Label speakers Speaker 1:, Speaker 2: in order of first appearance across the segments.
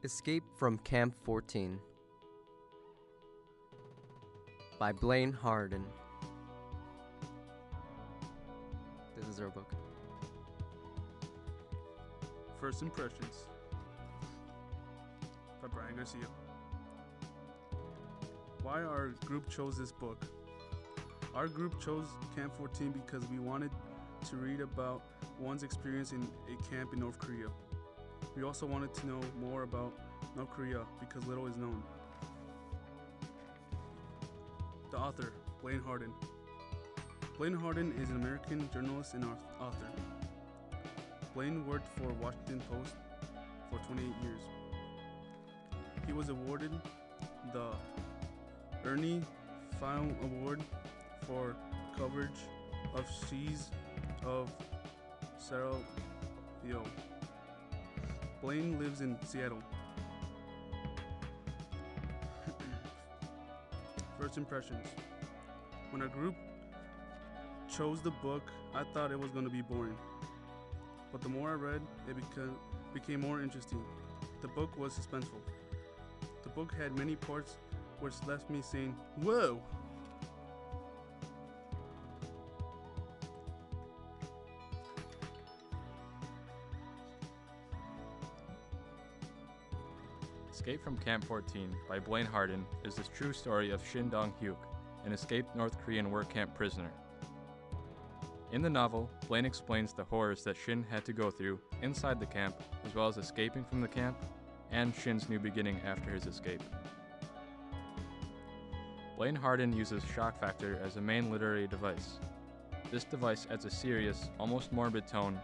Speaker 1: Escape from Camp 14 by Blaine Harden. This is our book.
Speaker 2: First Impressions by Brian Garcia. Why our group chose this book? Our group chose Camp 14 because we wanted to read about one's experience in a camp in North Korea. We also wanted to know more about North Korea because little is known. The author, Blaine Harden. Blaine Harden is an American journalist and author. Blaine worked for Washington Post for 28 years. He was awarded the Ernie File Award for coverage of Siege of Sarajevo. Blaine lives in Seattle. First impressions. When our group chose the book, I thought it was going to be boring. But the more I read, it became more interesting. The book was suspenseful. The book had many parts which left me saying, "Whoa!"
Speaker 3: Escape from Camp 14 by Blaine Harden is the true story of Shin Dong-hyuk, an escaped North Korean work camp prisoner. In the novel, Blaine explains the horrors that Shin had to go through inside the camp, as well as escaping from the camp, and Shin's new beginning after his escape. Blaine Harden uses shock factor as a main literary device. This device adds a serious, almost morbid tone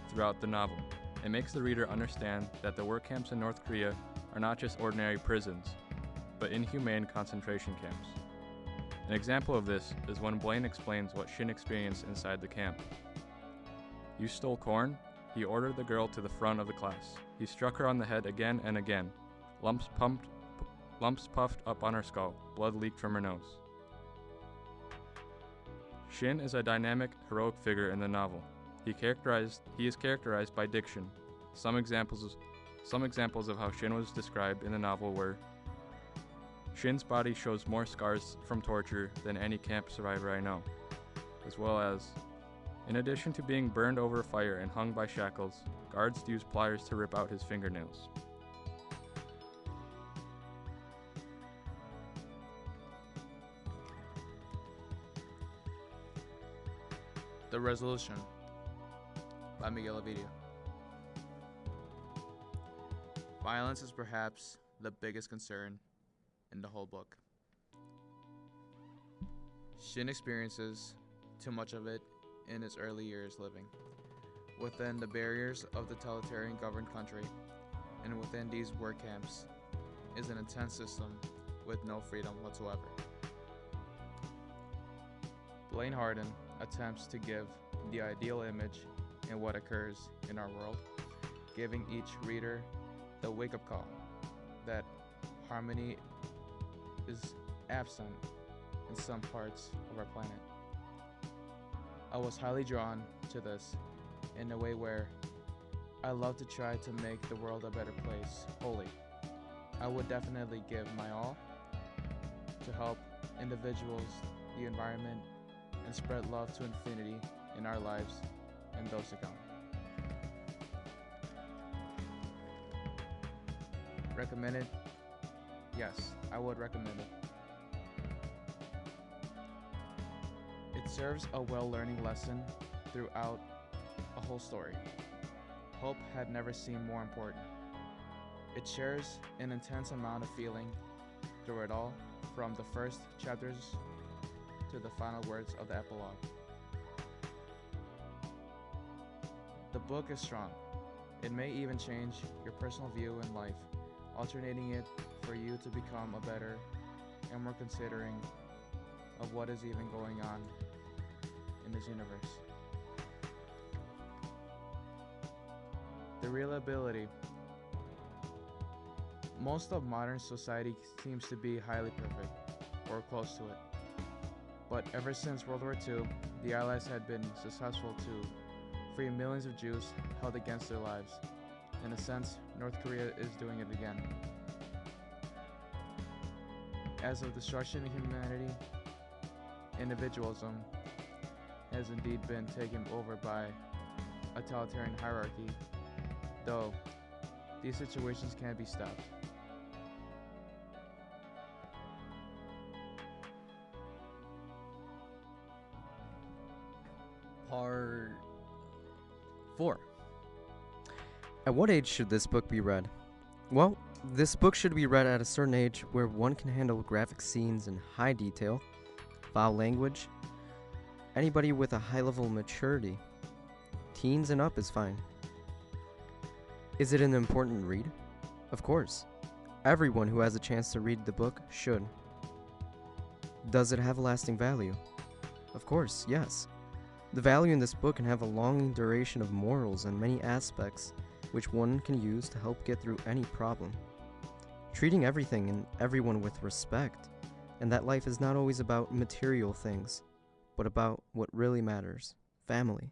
Speaker 3: throughout the novel. It makes the reader understand that the work camps in North Korea are not just ordinary prisons, but inhumane concentration camps. An example of this is when Blaine explains what Shin experienced inside the camp. "You stole corn?" He ordered the girl to the front of the class. He struck her on the head again and again. Lumps puffed up on her skull. Blood leaked from her nose. Shin is a dynamic, heroic figure in the novel. He is characterized by diction. Some examples of how Shin was described in the novel were: Shin's body shows more scars from torture than any camp survivor I know, as well as, in addition to being burned over fire and hung by shackles, guards used pliers to rip out his fingernails.
Speaker 4: The Resolution by Miguel Ovidio. Violence is perhaps the biggest concern in the whole book. Shin experiences too much of it in his early years living within the barriers of the totalitarian governed country, and within these work camps is an intense system with no freedom whatsoever. Blaine Harden attempts to give the ideal image in what occurs in our world, giving each reader the wake-up call that harmony is absent in some parts of our planet. I was highly drawn to this in a way where I love to try to make the world a better place wholly. I would definitely give my all to help individuals, the environment, and spread love to infinity in our lives and those to come. Recommended? Yes, I would recommend it. It serves a well-learning lesson throughout a whole story. Hope had never seemed more important. It shares an intense amount of feeling through it all, from the first chapters to the final words of the epilogue. The book is strong. It may even change your personal view in life, alternating it for you to become a better and more considering of what is even going on in this universe. The reliability. Most of modern society seems to be highly perfect, or close to it. But ever since World War II, the Allies had been successful to free millions of Jews held against their lives. In a sense, North Korea is doing it again. As of destruction of humanity, individualism has indeed been taken over by a totalitarian hierarchy, though these situations can be stopped.
Speaker 1: Part 4. At what age should this book be read? Well, this book should be read at a certain age where one can handle graphic scenes in high detail, foul language, anybody with a high level of maturity. Teens and up is fine. Is it an important read? Of course. Everyone who has a chance to read the book should. Does it have lasting value? Of course, yes. The value in this book can have a long duration of morals and many aspects which one can use to help get through any problem. Treating everything and everyone with respect, and that life is not always about material things, but about what really matters, family.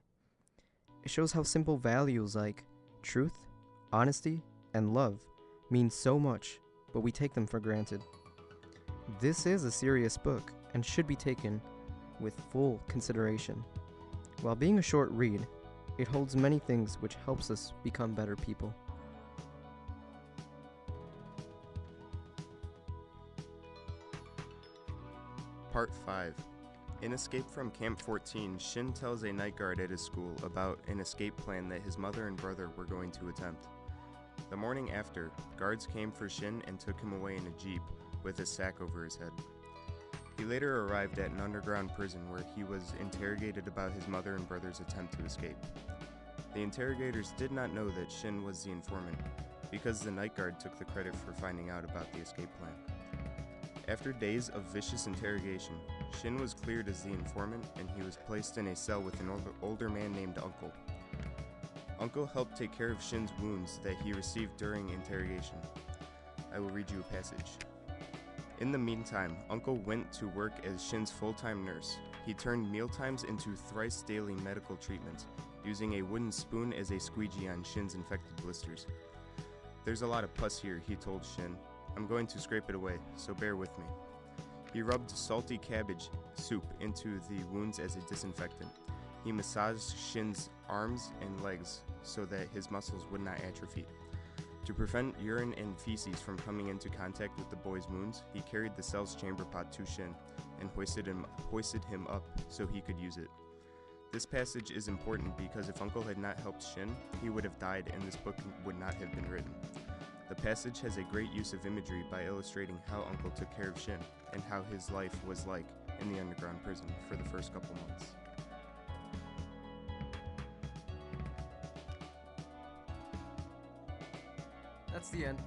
Speaker 1: It shows how simple values like truth, honesty, and love mean so much, but we take them for granted. This is a serious book and should be taken with full consideration. While being a short read, it holds many things which helps us become better people.
Speaker 5: Part 5. In Escape from Camp 14, Shin tells a night guard at his school about an escape plan that his mother and brother were going to attempt. The morning after, guards came for Shin and took him away in a jeep with a sack over his head. He later arrived at an underground prison where he was interrogated about his mother and brother's attempt to escape. The interrogators did not know that Shin was the informant, because the night guard took the credit for finding out about the escape plan. After days of vicious interrogation, Shin was cleared as the informant and he was placed in a cell with an older man named Uncle. Uncle helped take care of Shin's wounds that he received during interrogation. I will read you a passage. In the meantime, Uncle went to work as Shin's full-time nurse. He turned mealtimes into thrice daily medical treatments, using a wooden spoon as a squeegee on Shin's infected blisters. There's a lot of pus here, he told Shin. I'm going to scrape it away, so bear with me. He rubbed salty cabbage soup into the wounds as a disinfectant. He massaged Shin's arms and legs so that his muscles would not atrophy. To prevent urine and feces from coming into contact with the boy's wounds, he carried the cell's chamber pot to Shin and hoisted him up so he could use it. This passage is important because if Uncle had not helped Shin, he would have died and this book would not have been written. The passage has a great use of imagery by illustrating how Uncle took care of Shin and how his life was like in the underground prison for the first couple months.
Speaker 1: That's the end.